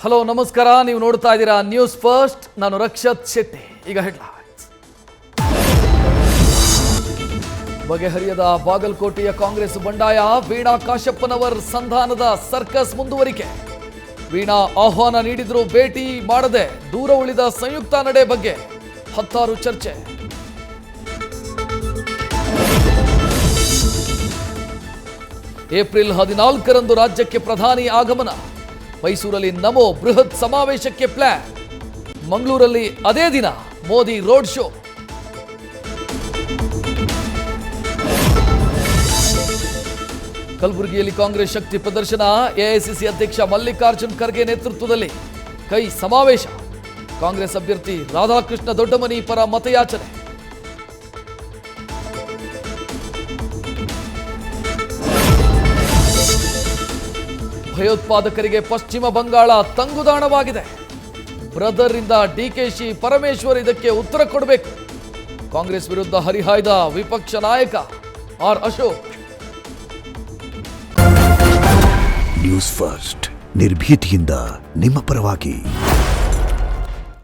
Hello ನಮಸ್ಕಾರ, ನೀವು ನೋಡ್ತಾ ಇದ್ದೀರಾ ನ್ಯೂಸ್ ಫಸ್ಟ್. ನಾನು ರಕ್ಷತ್ ಶೆಟ್ಟಿ. ಈಗ ಹೆಡ್ಲೈನ್ಸ್. ಬಗೆಹರಿಯದ ಬಾಗಲಕೋಟೆಯ ಕಾಂಗ್ರೆಸ್ ಬಂಡಾಯ, ವೀಣಾ ಕಾಶಪ್ಪನವರ್ ಸಂಧಾನದ ಸರ್ಕಸ್ ಮುಂದುವರಿಕೆ. ವೀಣಾ ಆಹ್ವಾನ ನೀಡಿದ್ರು ಭೇಟಿ ಮಾಡದೆ ದೂರ ಉಳಿದ ಸಂಯುಕ್ತ ನಡೆ ಬಗ್ಗೆ 10 ಚರ್ಚೆ. ಏಪ್ರಿಲ್ 14ರಂದು ರಾಜ್ಯಕ್ಕೆ ಪ್ರಧಾನಿ ಆಗಮನ. ಮೈಸೂರಲ್ಲಿ ನಮೋ ಬೃಹತ್ ಸಮಾವೇಶಕ್ಕೆ ಪ್ಲಾನ್. ಮಂಗಳೂರಲ್ಲಿ ಅದೇ ದಿನ ಮೋದಿ ರೋಡ್ ಶೋ. ಕಲಬುರಗಿಯಲ್ಲಿ ಕಾಂಗ್ರೆಸ್ ಶಕ್ತಿ ಪ್ರದರ್ಶನ. ಎಐಸಿಸಿ ಅಧ್ಯಕ್ಷ ಮಲ್ಲಿಕಾರ್ಜುನ್ ಖರ್ಗೆ ನೇತೃತ್ವದಲ್ಲಿ ಕೈ ಸಮಾವೇಶ. ಕಾಂಗ್ರೆಸ್ ಅಭ್ಯರ್ಥಿ ರಾಧಾಕೃಷ್ಣ ದೊಡ್ಡಮನಿ ಪರ ಮತಯಾಚನೆ. ಭಯೋತ್ಪಾದಕರಿಗೆ ಪಶ್ಚಿಮ ಬಂಗಾಳ ತಂಗುದಾಣವಾಗಿದೆ. ಬ್ರದರ್ ಇಂದ ಡಿಕೆಶಿ ಪರಮೇಶ್ವರ್ ಇದಕ್ಕೆ ಉತ್ತರ ಕೊಡಬೇಕು. ಕಾಂಗ್ರೆಸ್ ವಿರುದ್ಧ ಹರಿಹಾಯ್ದ ವಿಪಕ್ಷ ನಾಯಕ ಆರ್ ಅಶೋಕ್. ನ್ಯೂಸ್ ಫಸ್ಟ್, ನಿರ್ಭೀತಿಯಿಂದ ನಿಮ್ಮ ಪರವಾಗಿ.